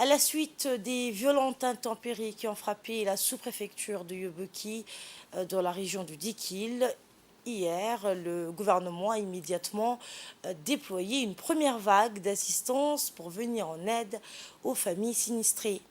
À la suite des violentes intempéries qui ont frappé la sous-préfecture de Yoboki dans la région du Dikil, hier, le gouvernement a immédiatement déployé une première vague d'assistance pour venir en aide aux familles sinistrées.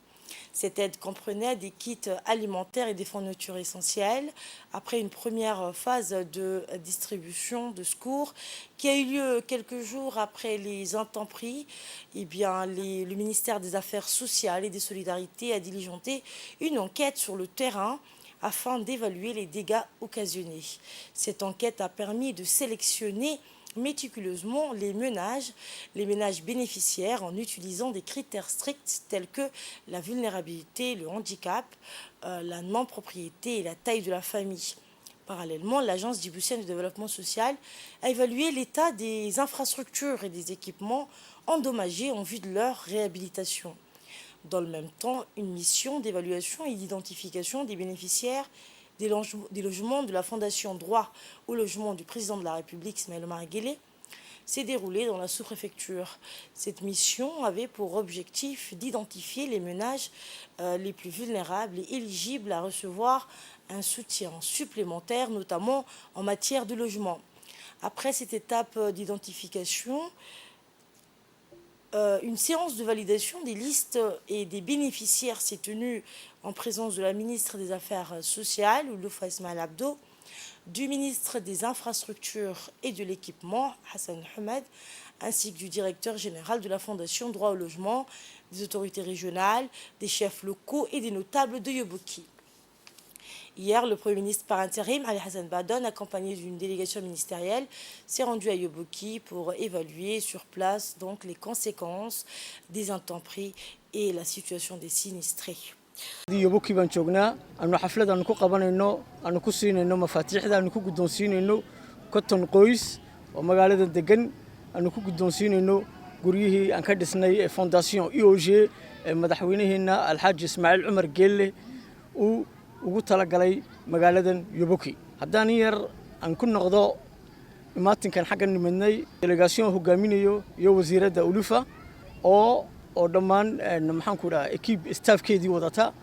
Cette aide comprenait des kits alimentaires et des fournitures essentielles. Après une première phase de distribution de secours qui a eu lieu quelques jours après les intempéries, le ministère des Affaires sociales et des Solidarités a diligenté une enquête sur le terrain afin d'évaluer les dégâts occasionnés. Cette enquête a permis de sélectionner méticuleusement les ménages bénéficiaires en utilisant des critères stricts tels que la vulnérabilité, le handicap, la non-propriété et la taille de la famille. Parallèlement, l'Agence djiboutienne de développement social a évalué l'état des infrastructures et des équipements endommagés en vue de leur réhabilitation. Dans le même temps, une mission d'évaluation et d'identification des bénéficiaires des logements de la Fondation Droit au logement du président de la République, Ismaël Omar Guelleh, s'est déroulée dans la sous-préfecture. Cette mission avait pour objectif d'identifier les ménages les plus vulnérables et éligibles à recevoir un soutien supplémentaire, notamment en matière de logement. Après cette étape d'identification, une séance de validation des listes et des bénéficiaires s'est tenue en présence de la ministre des Affaires sociales, Ouloufa Ismaël Abdo, du ministre des Infrastructures et de l'Équipement, Hassan Hamed, ainsi que du directeur général de la Fondation Droit au logement, des autorités régionales, des chefs locaux et des notables de Yoboki. Hier, le Premier ministre par intérim, Ali Hassan Badon, accompagné d'une délégation ministérielle, s'est rendu à Yoboki pour évaluer sur place donc les conséquences des intempéries et la situation des sinistrés. Yoboki baan joognaa aanu xaflad aanu ku qabanayno aanu ku siinayno mafaatiixda aanu ku guddoonsiinayno cotton qoys oo magaalada degan aanu ku guddoonsiinayno guryihii aan ka dhisnay ee fondation IOG ee madaxweynaheena Alxaaji Ismaaciil Cumar Geelle uu ugu talagalay magaaladan Yoboki. Haddaan yar aan ku noqdo imaatinkan xaggan nimadnay delegaasyon hogaaminayo iyo wasiiradda Ouloufa oo dhammaan maxaan ku dhahaa equipe staffkeedii wadata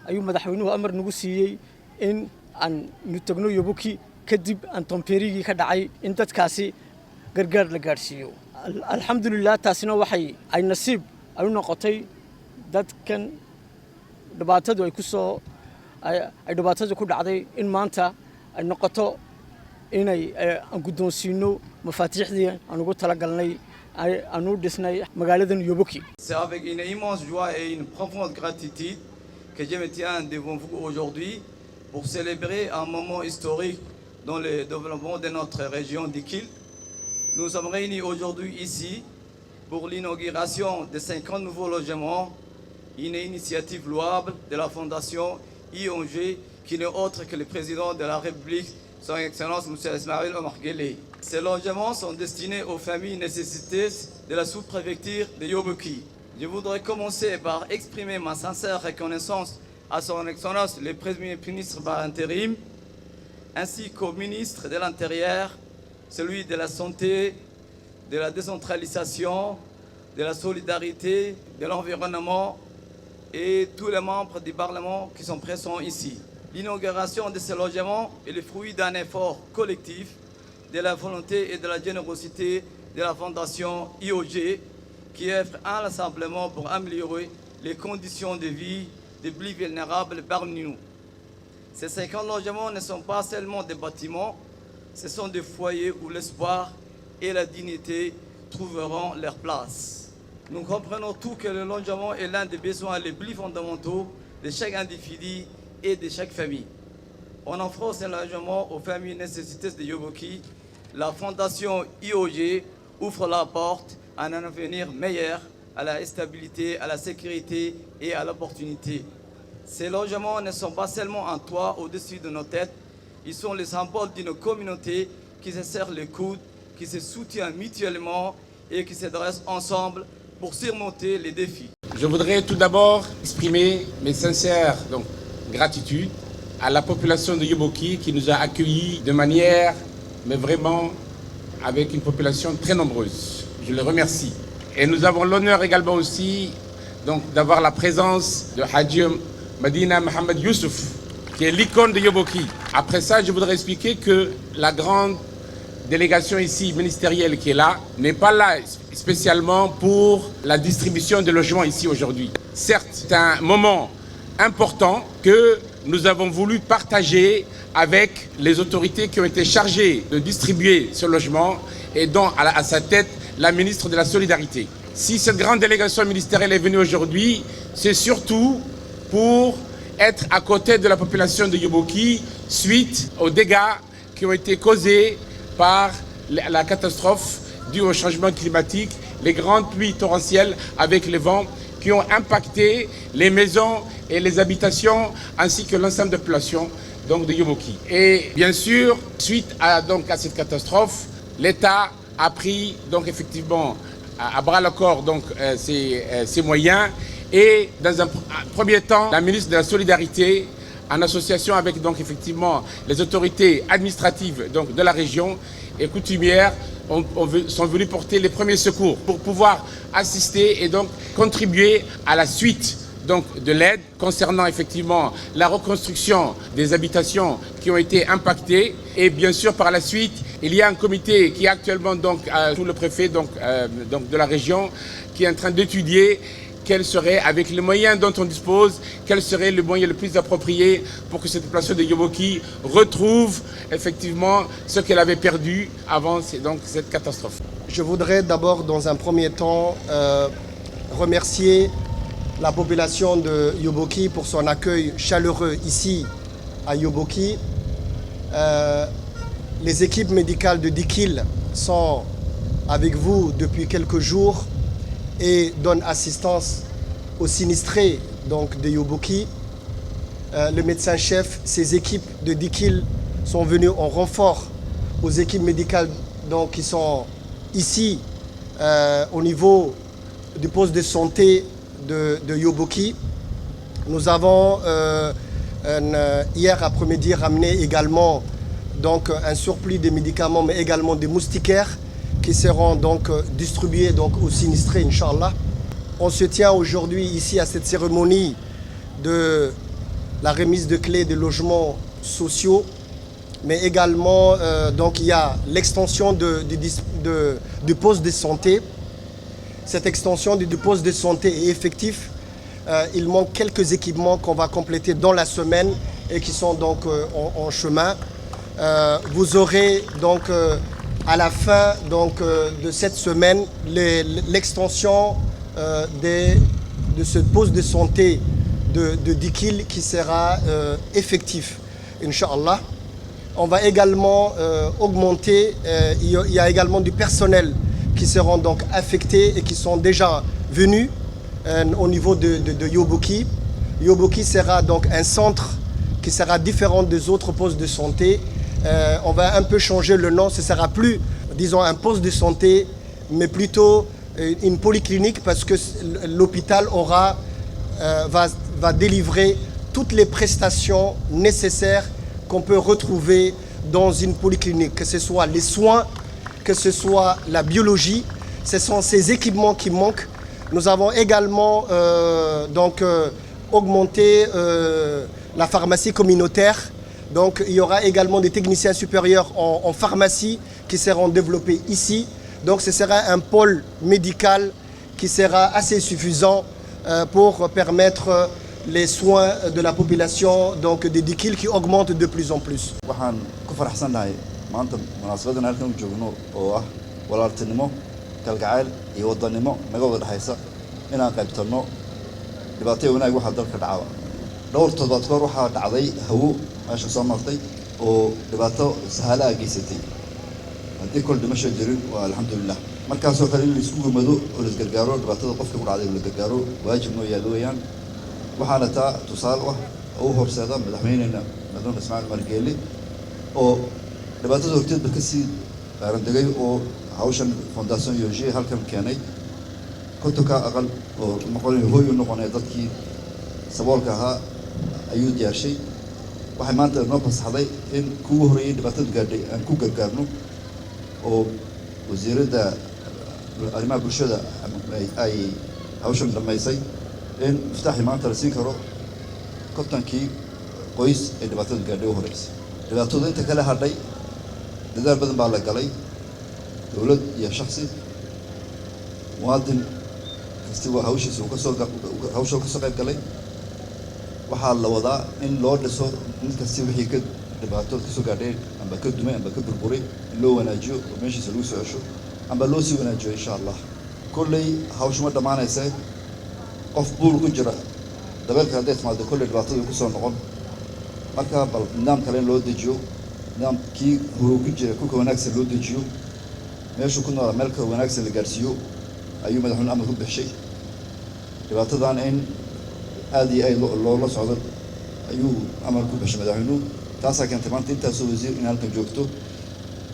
ayuu madaxweynuhu amar nagu siiyey in aan nu tagno Yoboki kadib intempérigii ka dhacay in dadkaasi gargaar la gaarsiiyo. Alxamdulillah taasina waxay ay nasiib ay u noqotay dadkan dhibaatadu ay dhibaatadu ku dhacday in maanta ay noqoto inay aan guddoonsiino mafaatiixdii aan ugu talagalnay aanu dhisnay magaaladan Yoboki. C'est avec une immense joie et une profonde gratitude que je me tiens devant vous aujourd'hui pour célébrer un moment historique dans le développement de notre région d'Ikil. Nous sommes réunis aujourd'hui ici pour l'inauguration de 50 nouveaux logements, une initiative louable de la Fondation IOG qui n'est autre que le président de la République, son Excellence M. Ismaël Omar Guelleh. Ces logements sont destinés aux familles nécessiteuses de la sous-préfecture de Yoboki. Je voudrais commencer par exprimer ma sincère reconnaissance à son Excellence le Premier ministre par intérim, ainsi qu'au ministre de l'Intérieur, celui de la Santé, de la décentralisation, de la solidarité, de l'environnement et tous les membres du Parlement qui sont présents ici. L'inauguration de ces logements est le fruit d'un effort collectif, de la volonté et de la générosité de la Fondation IOG qui œuvre inlassablement pour améliorer les conditions de vie des plus vulnérables parmi nous. Ces 50 logements ne sont pas seulement des bâtiments, ce sont des foyers où l'espoir et la dignité trouveront leur place. Nous comprenons tous que le logement est l'un des besoins les plus fondamentaux de chaque individu et de chaque famille. En offrant ce logement aux familles nécessiteuses de Yoboki, la Fondation IOG ouvre la porte à un avenir meilleur, à la stabilité, à la sécurité et à l'opportunité. Ces logements ne sont pas seulement un toit au-dessus de nos têtes, ils sont les symboles d'une communauté qui se serre les coudes, qui se soutient mutuellement et qui se dresse ensemble pour surmonter les défis. Je voudrais tout d'abord exprimer mes sincères gratitudes à la population de Yoboki qui nous a accueillis de manière, mais vraiment avec une population très nombreuse. Je les remercie. Et nous avons l'honneur également aussi donc d'avoir la présence de Hadji Madina Mohamed Youssouf, qui est l'icône de Yoboki. Après ça, je voudrais expliquer que la grande délégation ici ministérielle qui est là n'est pas là spécialement pour la distribution de logements ici aujourd'hui. Certes, c'est un moment important que nous avons voulu partager avec les autorités qui ont été chargées de distribuer ce logement et dont à sa tête la ministre de la Solidarité. Si cette grande délégation ministérielle est venue aujourd'hui, c'est surtout pour être à côté de la population de Yoboki suite aux dégâts qui ont été causés par la catastrophe due au changement climatique, les grandes pluies torrentielles avec les vents qui ont impacté les maisons et les habitations ainsi que l'ensemble de la population donc de Yoboki. Et bien sûr, suite à cette catastrophe, l'État a pris donc effectivement à bras le corps ses moyens et dans un premier temps, la ministre de la Solidarité en association avec donc effectivement les autorités administratives donc de la région et coutumières sont venus porter les premiers secours pour pouvoir assister et donc contribuer à la suite donc de l'aide concernant effectivement la reconstruction des habitations qui ont été impactées. Et bien sûr par la suite il y a un comité qui est actuellement donc sous le préfet donc de la région qui est en train d'étudier quel serait, avec les moyens dont on dispose, quel serait le moyen le plus approprié pour que cette population de Yoboki retrouve effectivement ce qu'elle avait perdu avant donc, cette catastrophe. Je voudrais d'abord, dans un premier temps, remercier la population de Yoboki pour son accueil chaleureux ici à Yoboki. Les équipes médicales de Dikil sont avec vous depuis quelques jours et donne assistance aux sinistrés donc, de Yoboki. Le médecin-chef, ses équipes de Dikil sont venues en renfort aux équipes médicales donc, qui sont ici au niveau du poste de santé de Yoboki. Nous avons hier après-midi ramené également donc, un surplus de médicaments mais également des moustiquaires qui seront donc distribués donc, aux sinistrés, Inch'Allah. On se tient aujourd'hui ici à cette cérémonie de la remise de clés de logements sociaux, mais également donc, il y a l'extension du poste de santé. Cette extension du poste de santé est effective. Il manque quelques équipements qu'on va compléter dans la semaine et qui sont donc en chemin. Vous aurez donc à la fin donc, de cette semaine, l'extension de ce poste de santé de Dikil qui sera effectif, Inch'Allah. On va également augmenter, il y a également du personnel qui seront donc affectés et qui sont déjà venus au niveau de Yoboki. Yoboki sera donc un centre qui sera différent des autres postes de santé. On va un peu changer le nom, ce ne sera plus, disons, un poste de santé, mais plutôt une polyclinique parce que l'hôpital va délivrer toutes les prestations nécessaires qu'on peut retrouver dans une polyclinique, que ce soit les soins, que ce soit la biologie. Ce sont ces équipements qui manquent. Nous avons également augmenté la pharmacie communautaire. Donc il y aura également des techniciens supérieurs en pharmacie qui seront développés ici. Donc ce sera un pôle médical qui sera assez suffisant pour permettre les soins de la population donc de Dikil qui augmentent de plus en plus. waxaan ku faraxsanahay maanta munaasabadan halkan joogno oo ah walaaltinimo kalgacayl iyo wadanimo naga wada dhaxaysa inaan qaybtano dhibaatooyin wanaag waxa dalka dhacay dhowr toddobaad ka hor waxa dhacday hawo meesha soo martay oo dhibaato sahala geysatay haddii kol dhimasho jirin waa alxamdulillah markaasoo kale in la isku gurmado oo la isgargaaro dhibaatada qofka ku dhacday la gargaaro waajib noo yaalo weeyaan waxaana taa tusaale ah oo horseeda madaxweynena madaxweyne Ismaaciil Margeeli oo dhibaatada horteedba ka sii qaarandagay oo hawshan foundation yoji halkan keenay kontonka aqal oo noqonay hooyo noqonay dadkii saboolka ahaa ayuu diyaarshay waxay maanta noo fasaxday in kuwa horeeyay dhibaatada gaadhay aan ku gargaarno oo wasiirada arrimaha bulshada ay hawshan dhamaysay in iftaaxii maanta la siin karo kontonkii qoys ee dhibaatada gaadhay u horeysa dhibaatada inta kale hadhay dadaal badan baa la galay dowlad iyo shakhsi muwaadin kastiba hawshiisa hawsha kasoo qayb galay waxaa la wadaa in loo dhiso mid kasti wixii ka dhibaatood kasoo gaadhay amba ka dumay amba ka burburay in loo wanaajiyo oo meeshiisa lagu soo cesho amba loo sii wanaajiyo insha allah kolley hawsha ma dhammaanaysa qof buul ku jira dabeelka hadday timaado kolley dhibaatadu kusoo noqon marka bal nidaam kale in loo dejiyo nidaamkii huruu ku jira kulka wanaagsan loo dejiyo meeshuu ku noolaa meel ka wanaagsan la gaarsiiyo ayuu madaxweyne amar ku bixishay dhibaatadan in aad iyo aad loola socdo ayuu amar ku bixishay madaxweynuhu taasaa keentay maanta intaasoo wasiir in halkan joogto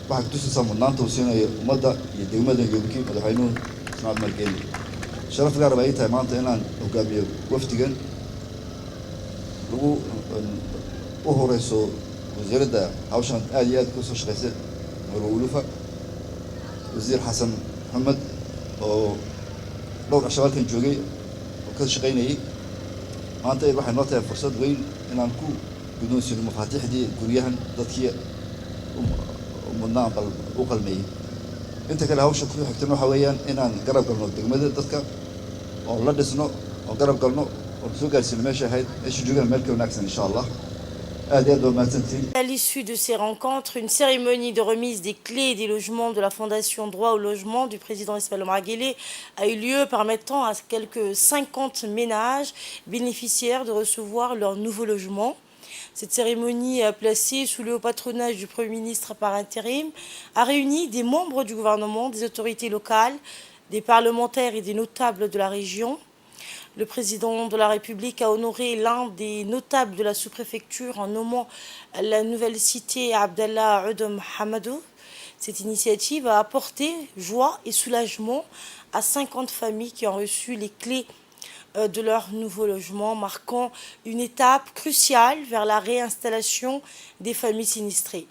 waxaa kutusaysaa mudnaanta uu siinayo ummadda iyo degmada Yobki madaxweynuhu Ismaaciil Margeeli sharaf gaar ah ay tahay maanta inaan hogaamiyo wafdigan lagu u horeyso wasiiradda hawshan aad iyo aad ku soo shaqeysay Marwulufa wasiir Xasan Maxamed oo dhowr casharkan joogay oo ka shaqeynayay maanta waxay noo tahay fursad weyn inaan ku guddoonsiino mafaatiixdii guryahan dadkii mudnaan u qalmeeyay inta kale hawsha ku xigtana waxa weeyaan inaan garab galno degmada dadka oo la dhisno oo garab galno oo soo gaarsiino meesha ahayd meesha joogaan meel ka wanaagsan insha Allah. À l'issue de ces rencontres, une cérémonie de remise des clés des logements de la Fondation Droit au logement du président Ismaël Omar Guelleh a eu lieu, permettant à quelques 50 ménages bénéficiaires de recevoir leur nouveau logement. Cette cérémonie, placée sous le haut patronage du Premier ministre par intérim, a réuni des membres du gouvernement, des autorités locales, des parlementaires et des notables de la région. Le président de la République a honoré l'un des notables de la sous-préfecture en nommant la nouvelle cité Abdallah Oudem Hamadou. Cette initiative a apporté joie et soulagement à 50 familles qui ont reçu les clés de leur nouveau logement, marquant une étape cruciale vers la réinstallation des familles sinistrées.